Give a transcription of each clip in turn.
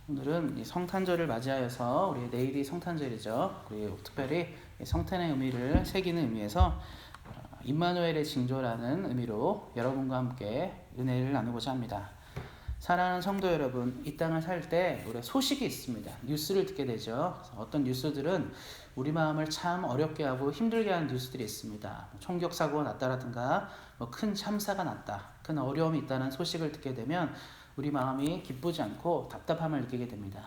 오늘은 이 성탄절을 맞이하여서 우리 내일이 성탄절이죠. 우리 특별히 성탄의 의미를 새기는 의미에서 임마누엘의 징조라는 의미로 여러분과 함께 은혜를 나누고자 합니다. 사랑하는 성도 여러분, 이 땅을 살 때 우리 소식이 있습니다. 뉴스를 듣게 되죠. 어떤 뉴스들은 우리 마음을 참 어렵게 하고 힘들게 하는 뉴스들이 있습니다. 총격 사고가 났다라든가 큰 참사가 났다, 큰 어려움이 있다는 소식을 듣게 되면 우리 마음이 기쁘지 않고 답답함을 느끼게 됩니다.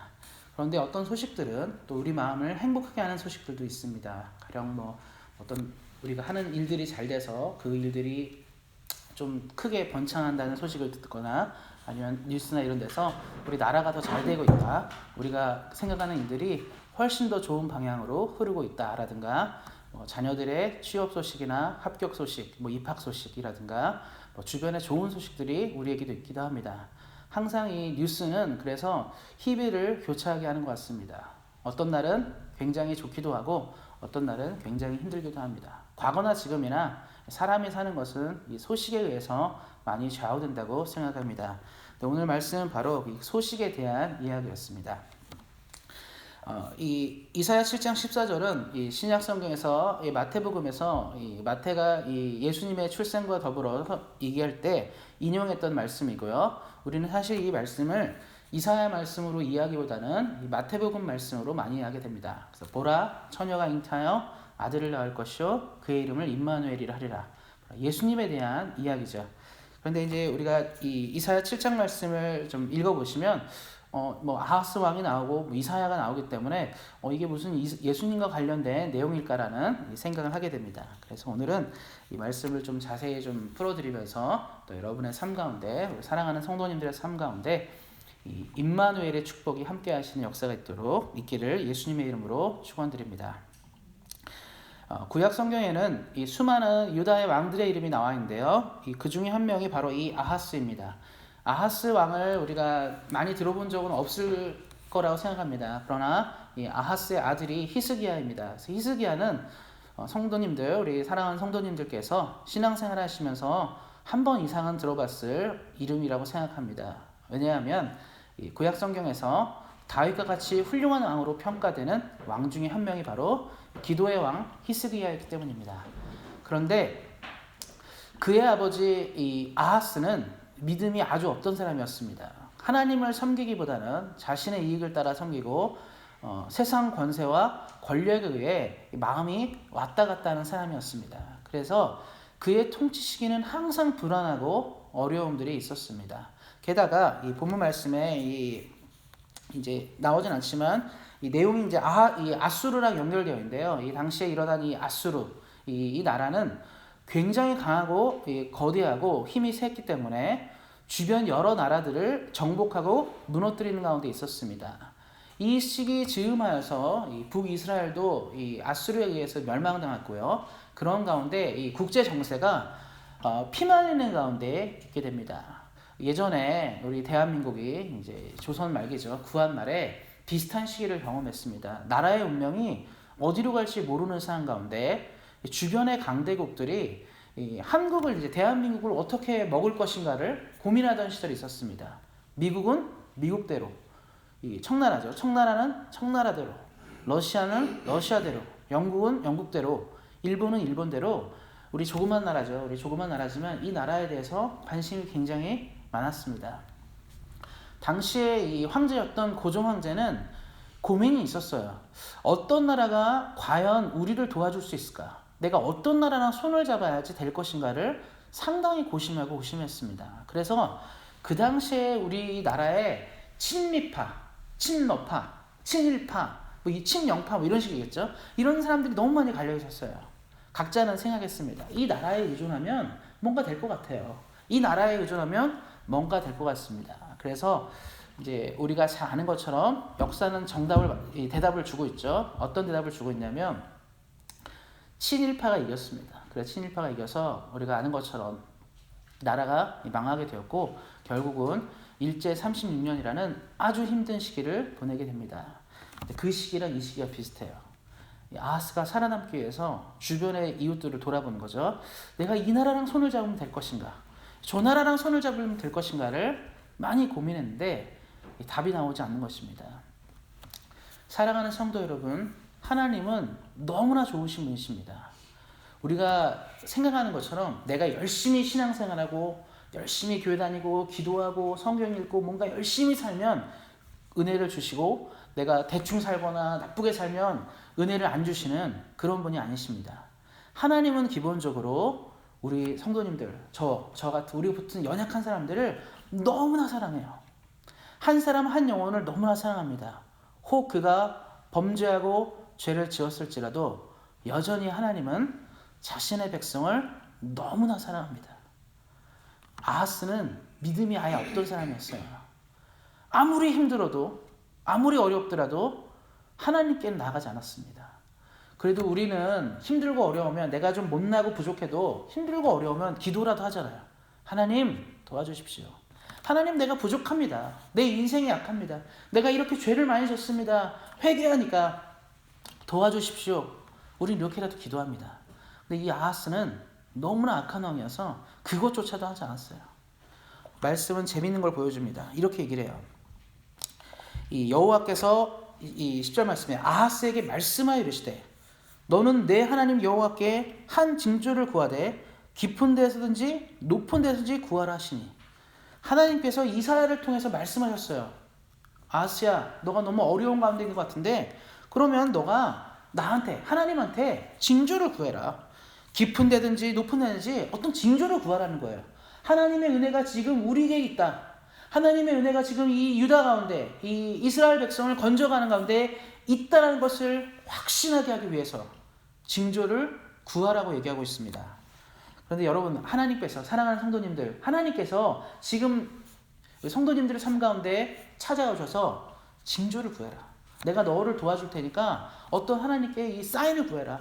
그런데 어떤 소식들은 또 우리 마음을 행복하게 하는 소식들도 있습니다. 가령 어떤 우리가 하는 일들이 잘 돼서 그 일들이 좀 크게 번창한다는 소식을 듣거나, 아니면 뉴스나 이런 데서 우리 나라가 더 잘 되고 있다, 우리가 생각하는 일들이 훨씬 더 좋은 방향으로 흐르고 있다라든가, 자녀들의 취업 소식이나 합격 소식, 입학 소식이라든가 주변에 좋은 소식들이 우리에게도 있기도 합니다. 항상 이 뉴스는 그래서 희비를 교차하게 하는 것 같습니다. 어떤 날은 굉장히 좋기도 하고 어떤 날은 굉장히 힘들기도 합니다. 과거나 지금이나 사람이 사는 것은 이 소식에 의해서 많이 좌우된다고 생각합니다. 오늘 말씀은 바로 이 소식에 대한 이야기였습니다. 이 이사야 7장 14절은 이 신약 성경에서 이 마태복음에서 이 마태가 이 예수님의 출생과 더불어 얘기할 때 인용했던 말씀이고요. 우리는 사실 이 말씀을 이사야 말씀으로 이해하기보다는 이 마태복음 말씀으로 많이 이해하게 됩니다. 그래서 보라, 처녀가 잉타하여 아들을 낳을 것이요 그의 이름을 임마누엘이라 하리라. 예수님에 대한 이야기죠. 그런데 이제 우리가 이 이사야 7장 말씀을 좀 읽어보시면 아하스 왕이 나오고 이사야가 나오기 때문에 이게 무슨 예수님과 관련된 내용일까라는 생각을 하게 됩니다. 그래서 오늘은 이 말씀을 좀 자세히 좀 풀어드리면서 또 여러분의 삶 가운데, 사랑하는 성도님들의 삶 가운데 이 임마누엘의 축복이 함께 하시는 역사가 있기를 예수님의 이름으로 축원드립니다. 구약 성경에는 이 수많은 유다의 왕들의 이름이 나와 있는데요. 그 중에 한 명이 바로 이 아하스입니다. 아하스 왕을 우리가 많이 들어본 적은 없을 거라고 생각합니다. 그러나 이 아하스의 아들이 히스기야입니다. 히스기야는 성도님들, 우리 사랑하는 성도님들께서 신앙생활 하시면서 한 번 이상은 들어봤을 이름이라고 생각합니다. 왜냐하면 이 구약 성경에서 다윗과 같이 훌륭한 왕으로 평가되는 왕 중에 한 명이 바로 기도의 왕 히스기야이기 때문입니다. 그런데 그의 아버지 이 아하스는 믿음이 아주 없던 사람이었습니다. 하나님을 섬기기보다는 자신의 이익을 따라 섬기고 세상 권세와 권력에 의해 마음이 왔다 갔다 하는 사람이었습니다. 그래서 그의 통치 시기는 항상 불안하고 어려움들이 있었습니다. 게다가 이 본문 말씀에 이제 나오진 않지만 이 내용이 이제 이 아수르랑 연결되어 있는데요. 이 당시에 일어난 이 아수르, 이 나라는 굉장히 강하고 거대하고 힘이 셌기 때문에 주변 여러 나라들을 정복하고 무너뜨리는 가운데 있었습니다. 이 시기 즈음하여서 이 북이스라엘도 이 아수르에 의해서 멸망당했고요. 그런 가운데 이 국제 정세가 피말리는 가운데 있게 됩니다. 예전에 우리 대한민국이 이제 조선 말기죠. 구한 말에 비슷한 시기를 경험했습니다. 나라의 운명이 어디로 갈지 모르는 상황 가운데 주변의 강대국들이 한국을 이제 대한민국을 어떻게 먹을 것인가를 고민하던 시절이 있었습니다. 미국은 미국대로, 청나라죠. 청나라는 청나라대로, 러시아는 러시아대로, 영국은 영국대로, 일본은 일본대로, 우리 조그만 나라죠. 우리 조그만 나라지만 이 나라에 대해서 관심이 굉장히 많았습니다. 당시에 이 황제였던 고종 황제는 고민이 있었어요. 어떤 나라가 과연 우리를 도와줄 수 있을까? 내가 어떤 나라랑 손을 잡아야지 될 것인가를 상당히 고심하고 고심했습니다. 그래서 그 당시에 우리나라에 친미파, 친러파, 친일파, 이 친영파 이런 식이겠죠. 이런 사람들이 너무 많이 갈려 있었어요. 각자는 생각했습니다. 이 나라에 의존하면 뭔가 될 것 같아요. 이 나라에 의존하면 뭔가 될 것 같습니다. 그래서 이제 우리가 잘 아는 것처럼 역사는 대답을 주고 있죠. 어떤 대답을 주고 있냐면 친일파가 이겼습니다. 그래서 친일파가 이겨서 우리가 아는 것처럼 나라가 망하게 되었고 결국은 일제 36년이라는 아주 힘든 시기를 보내게 됩니다. 그 시기랑 이 시기가 비슷해요. 아하스가 살아남기 위해서 주변의 이웃들을 돌아보는 거죠. 내가 이 나라랑 손을 잡으면 될 것인가? 저 나라랑 손을 잡으면 될 것인가를 많이 고민했는데 답이 나오지 않는 것입니다. 사랑하는 성도 여러분, 하나님은 너무나 좋으신 분이십니다. 우리가 생각하는 것처럼 내가 열심히 신앙생활하고 열심히 교회 다니고 기도하고 성경 읽고 뭔가 열심히 살면 은혜를 주시고, 내가 대충 살거나 나쁘게 살면 은혜를 안 주시는 그런 분이 아니십니다. 하나님은 기본적으로 우리 성도님들, 저 같은 우리 같은 연약한 사람들을 너무나 사랑해요. 한 사람 한 영혼을 너무나 사랑합니다. 혹 그가 범죄하고 죄를 지었을지라도 여전히 하나님은 자신의 백성을 너무나 사랑합니다. 아하스는 믿음이 아예 없던 사람이었어요. 아무리 힘들어도, 아무리 어렵더라도 하나님께는 나가지 않았습니다. 그래도 우리는 힘들고 어려우면, 내가 좀 못나고 부족해도 힘들고 어려우면 기도라도 하잖아요. 하나님 도와주십시오. 하나님, 내가 부족합니다. 내 인생이 약합니다. 내가 이렇게 죄를 많이 졌습니다. 회개하니까 도와주십시오. 우린 이렇게라도 기도합니다. 근데 이 아하스는 너무나 악한 왕이어서 그것조차도 하지 않았어요. 말씀은 재밌는 걸 보여줍니다. 이렇게 얘기를 해요. 이 여호와께서 이 10절 말씀에 아하스에게 말씀하여 이르시되 너는 내 하나님 여호와께 한 징조를 구하되 깊은 데서든지 높은 데서든지 구하라 하시니, 하나님께서 이사야를 통해서 말씀하셨어요. 아하스야, 너가 너무 어려운 가운데 있는 것 같은데 그러면 너가 나한테, 하나님한테 징조를 구해라. 깊은 데든지 높은 데든지 어떤 징조를 구하라는 거예요. 하나님의 은혜가 지금 우리에게 있다. 하나님의 은혜가 지금 이 유다 가운데, 이 이스라엘 백성을 건져가는 가운데 있다는 것을 확신하게 하기 위해서 징조를 구하라고 얘기하고 있습니다. 그런데 여러분, 하나님께서, 사랑하는 성도님들, 하나님께서 지금 성도님들의 삶 가운데 찾아오셔서 징조를 구해라. 내가 너를 도와줄 테니까 어떤 하나님께 이 사인을 구해라.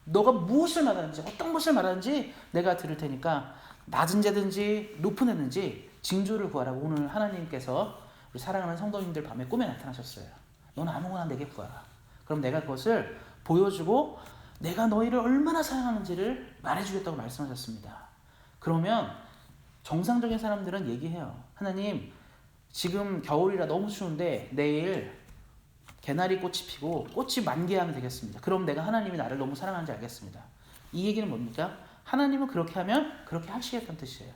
너가 무엇을 말하는지, 어떤 것을 말하는지 내가 들을 테니까 낮은 데든지 높은 데든지 징조를 구하라고 오늘 하나님께서 우리 사랑하는 성도님들 밤에 꿈에 나타나셨어요. 너는 아무거나 내게 구하라. 그럼 내가 그것을 보여주고 내가 너희를 얼마나 사랑하는지를 말해주겠다고 말씀하셨습니다. 그러면 정상적인 사람들은 얘기해요. 하나님, 지금 겨울이라 너무 추운데 내일 개나리 꽃이 피고 꽃이 만개하면 되겠습니다. 그럼 내가 하나님이 나를 너무 사랑하는지 알겠습니다. 이 얘기는 뭡니까? 하나님은 그렇게 하면 그렇게 하시겠다는 뜻이에요.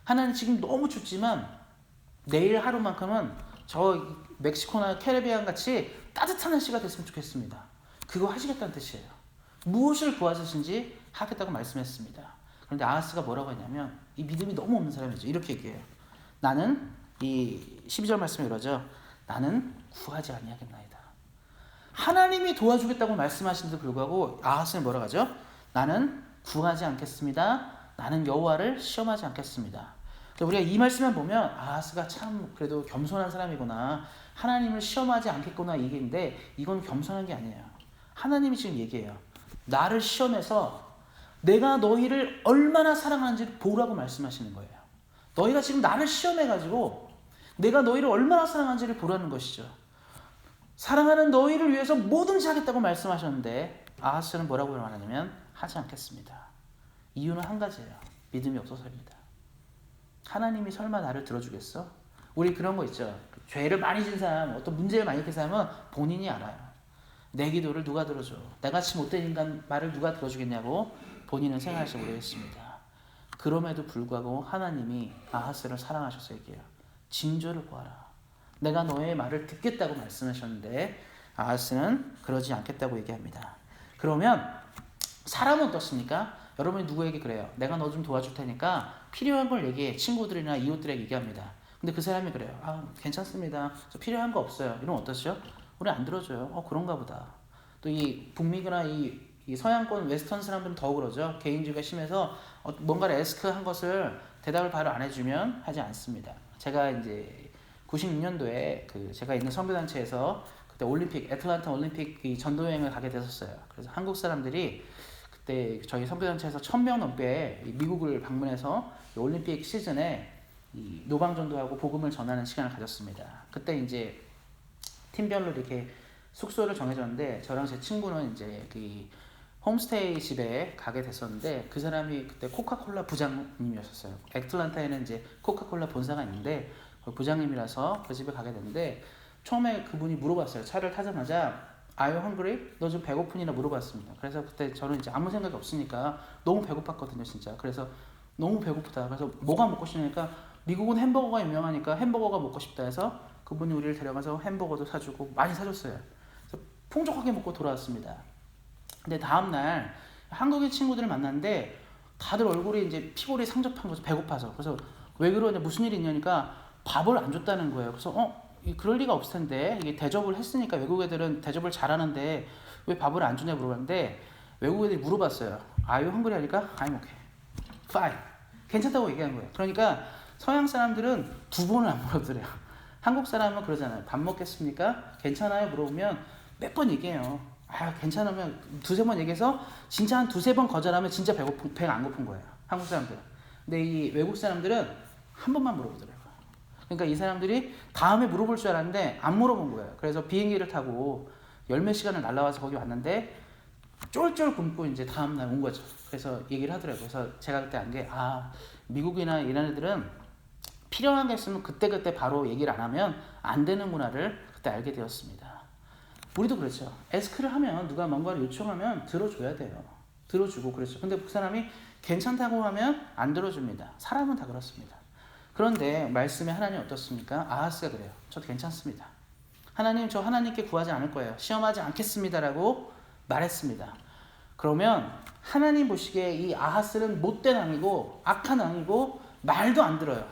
하나님 지금 너무 춥지만 내일 하루만큼은 저 멕시코나 캐리비안 같이 따뜻한 날씨가 됐으면 좋겠습니다. 그거 하시겠다는 뜻이에요. 무엇을 구하시는지 하겠다고 말씀했습니다. 그런데 아하스가 뭐라고 했냐면, 이 믿음이 너무 없는 사람이죠. 이렇게 얘기해요. 나는, 이 12절 말씀에 이러죠. 나는 구하지 아니하겠나이다. 하나님이 도와주겠다고 말씀하시는데도 불구하고 아하스는 뭐라고 하죠? 나는 구하지 않겠습니다. 나는 여호와를 시험하지 않겠습니다. 우리가 이 말씀을 보면 아하스가 참 그래도 겸손한 사람이구나, 하나님을 시험하지 않겠구나 얘기인데, 이건 겸손한 게 아니에요. 하나님이 지금 얘기해요. 나를 시험해서 내가 너희를 얼마나 사랑하는지 보라고 말씀하시는 거예요. 너희가 지금 나를 시험해가지고 내가 너희를 얼마나 사랑하는지를 보라는 것이죠. 사랑하는 너희를 위해서 뭐든지 하겠다고 말씀하셨는데 아하스는 뭐라고 말하냐면 하지 않겠습니다. 이유는 한 가지예요. 믿음이 없어서입니다. 하나님이 설마 나를 들어주겠어? 우리 그런 거 있죠. 죄를 많이 진 사람, 어떤 문제를 많이 일으킨 사람은 본인이 알아요. 내 기도를 누가 들어줘? 나같이 못된 인간 말을 누가 들어주겠냐고 본인은 생각할지 모르겠습니다. 그럼에도 불구하고 하나님이 아하스를 사랑하셔서 얘기해요. 징조를 구하라. 내가 너의 말을 듣겠다고 말씀하셨는데 아하스는 그러지 않겠다고 얘기합니다. 그러면 사람은 어떻습니까? 여러분이 누구에게 그래요? 내가 너 좀 도와줄 테니까 필요한 걸 얘기해. 친구들이나 이웃들에게 얘기합니다. 근데 그 사람이 그래요. 아, 괜찮습니다. 저 필요한 거 없어요. 이러면 어떠시죠? 우리 안 들어줘요. 그런가 보다. 또 이 북미나 이 서양권 웨스턴 사람들은 더 그러죠. 개인주의가 심해서 뭔가를 에스크한 것을 대답을 바로 안 해주면 하지 않습니다. 제가 이제 96년도에 제가 있는 선교단체에서 그때 올림픽, 애틀랜타 올림픽 이 전도여행을 가게 됐었어요. 그래서 한국 사람들이 그때 저희 선교단체에서 1000명 넘게 미국을 방문해서 올림픽 시즌에 이 노방전도하고 복음을 전하는 시간을 가졌습니다. 그때 이제 팀별로 이렇게 숙소를 정해졌는데 저랑 제 친구는 이제 그 홈스테이 집에 가게 됐었는데 그 사람이 그때 코카콜라 부장님이었어요. 애틀랜타에는 이제 코카콜라 본사가 있는데 그 부장님이라서 그 집에 가게 됐는데 처음에 그분이 물어봤어요. 차를 타자마자 Are you hungry? 너 좀 배고프니라 물어봤습니다. 그래서 그때 저는 이제 아무 생각이 없으니까 너무 배고팠거든요, 진짜. 그래서 너무 배고프다. 그래서 뭐가 먹고 싶냐니까 미국은 햄버거가 유명하니까 햄버거가 먹고 싶다 해서 그분이 우리를 데려가서 햄버거도 사주고 많이 사줬어요. 그래서 풍족하게 먹고 돌아왔습니다. 근데 다음날 한국인 친구들을 만났는데 다들 얼굴이 이제 피골이 상접한 거죠. 배고파서. 그래서 왜 그러냐, 무슨 일이 있냐니까 밥을 안 줬다는 거예요. 그래서 그럴 리가 없을 텐데 이게 대접을 했으니까 외국 애들은 대접을 잘하는데 왜 밥을 안 주냐 물어봤는데 외국 애들이 물어봤어요. Are you hungry? 하니까 I'm okay. Fine. 괜찮다고 얘기한 거예요. 그러니까 서양 사람들은 두 번을 안 물어보더래요. 한국 사람은 그러잖아요. 밥 먹겠습니까? 괜찮아요? 물어보면 몇 번 얘기해요. 괜찮으면 두세 번 얘기해서 진짜 한 두세 번 거절하면 진짜 배가 안 고픈 거예요. 한국 사람들은. 근데 이 외국 사람들은 한 번만 물어보더라고요. 그러니까 이 사람들이 다음에 물어볼 줄 알았는데 안 물어본 거예요. 그래서 비행기를 타고 열 몇 시간을 날라와서 거기 왔는데 쫄쫄 굶고 이제 다음날 온 거죠. 그래서 얘기를 하더라고요. 그래서 제가 그때 안 게 미국이나 이런 애들은 필요한 게 있으면 그때그때 바로 얘기를 안 하면 안 되는구나를 그때 알게 되었습니다. 우리도 그렇죠. 에스크를 하면 누가 뭔가를 요청하면 들어줘야 돼요. 들어주고 그렇죠. 근데 그 사람이 괜찮다고 하면 안 들어줍니다. 사람은 다 그렇습니다. 그런데 말씀에 하나님 어떻습니까? 아하스가 그래요. 저도 괜찮습니다. 하나님, 저 하나님께 구하지 않을 거예요. 시험하지 않겠습니다라고 말했습니다. 그러면 하나님 보시기에 이 아하스는 못된 왕이고 악한 왕이고 말도 안 들어요.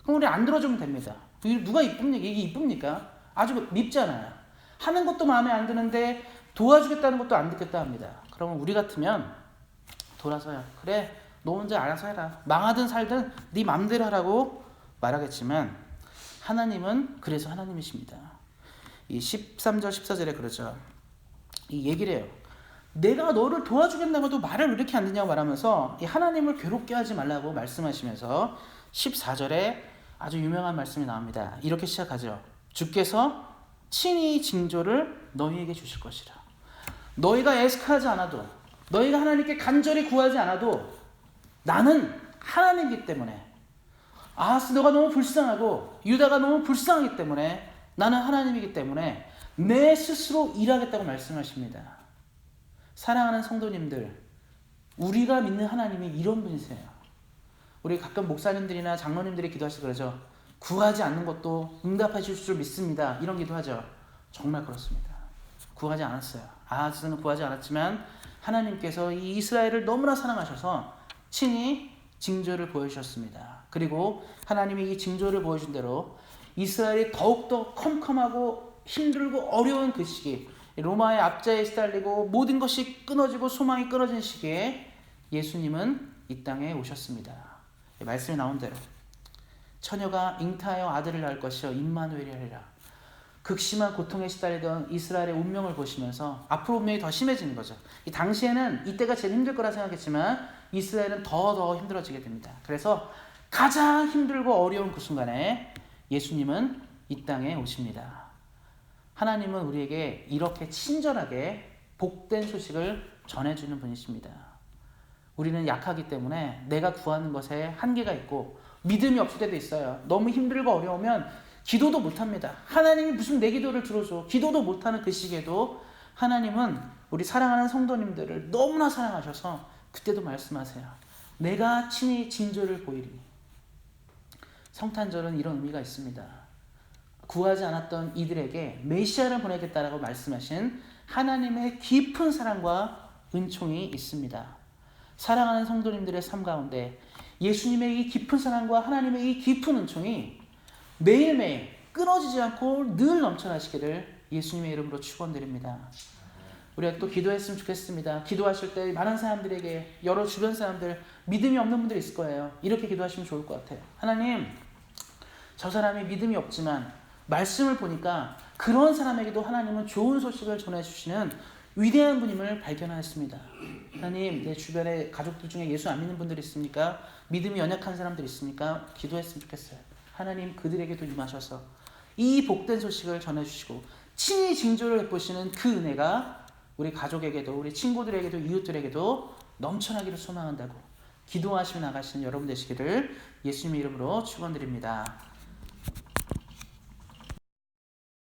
그럼 우리 안 들어주면 됩니다. 누가 이쁩니까? 이게 이쁩니까? 아주 밉잖아요. 하는 것도 마음에 안 드는데 도와주겠다는 것도 안 듣겠다 합니다. 그러면 우리 같으면 돌아서요. 그래, 너 혼자 알아서 해라. 망하든 살든 네 맘대로 하라고 말하겠지만 하나님은 그래서 하나님이십니다. 이 13절 14절에 그러죠. 이 얘기를 해요. 내가 너를 도와주겠다고 해도 말을 왜 이렇게 안 듣냐고 말하면서 이 하나님을 괴롭게 하지 말라고 말씀하시면서 14절에 아주 유명한 말씀이 나옵니다. 이렇게 시작하죠. 주께서 친히 징조를 너희에게 주실 것이라. 너희가 애스크하지 않아도, 너희가 하나님께 간절히 구하지 않아도 나는 하나님이기 때문에, 아하스 너가 너무 불쌍하고 유다가 너무 불쌍하기 때문에 나는 하나님이기 때문에 내 스스로 일하겠다고 말씀하십니다. 사랑하는 성도님들, 우리가 믿는 하나님이 이런 분이세요. 우리 가끔 목사님들이나 장로님들이 기도하시고 그러죠. 구하지 않는 것도 응답하실 줄 믿습니다. 이런 기도하죠. 정말 그렇습니다. 구하지 않았어요. 아하스는 구하지 않았지만 하나님께서 이 이스라엘을 너무나 사랑하셔서 친히 징조를 보여주셨습니다. 그리고 하나님이 이 징조를 보여준 대로 이스라엘이 더욱더 컴컴하고 힘들고 어려운 그 시기, 로마의 압제에 시달리고 모든 것이 끊어지고 소망이 끊어진 시기에 예수님은 이 땅에 오셨습니다. 말씀이 나온 대로 처녀가 잉타하여 아들을 낳을 것이여 임마누엘이 하리라. 극심한 고통에 시달리던 이스라엘의 운명을 보시면서 앞으로 운명이 더 심해지는 거죠. 이 당시에는 이때가 제일 힘들 거라 생각했지만 이스라엘은 더 힘들어지게 됩니다. 그래서 가장 힘들고 어려운 그 순간에 예수님은 이 땅에 오십니다. 하나님은 우리에게 이렇게 친절하게 복된 소식을 전해주는 분이십니다. 우리는 약하기 때문에 내가 구하는 것에 한계가 있고 믿음이 없을 때도 있어요. 너무 힘들고 어려우면 기도도 못합니다. 하나님이 무슨 내 기도를 들어줘. 기도도 못하는 그 시기에도 하나님은 우리 사랑하는 성도님들을 너무나 사랑하셔서 그때도 말씀하세요. 내가 친히 징조를 보이리. 성탄절은 이런 의미가 있습니다. 구하지 않았던 이들에게 메시아를 보내겠다라고 말씀하신 하나님의 깊은 사랑과 은총이 있습니다. 사랑하는 성도님들의 삶 가운데 예수님의 이 깊은 사랑과 하나님의 이 깊은 은총이 매일매일 끊어지지 않고 늘 넘쳐나시기를 예수님의 이름으로 축원드립니다. 우리가 또 기도했으면 좋겠습니다. 기도하실 때 많은 사람들에게, 여러 주변 사람들, 믿음이 없는 분들이 있을 거예요. 이렇게 기도하시면 좋을 것 같아요. 하나님, 저 사람이 믿음이 없지만 말씀을 보니까 그런 사람에게도 하나님은 좋은 소식을 전해주시는 위대한 분임을 발견하였습니다. 하나님, 내 주변에 가족들 중에 예수 안 믿는 분들이 있습니까? 믿음이 연약한 사람들이 있습니까? 기도했으면 좋겠어요. 하나님, 그들에게도 임하셔서 이 복된 소식을 전해주시고 친히 징조를 베푸시는 그 은혜가 우리 가족에게도, 우리 친구들에게도, 이웃들에게도 넘쳐나기를 소망한다고 기도하시며 나가시는 여러분 되시기를 예수님의 이름으로 축원드립니다.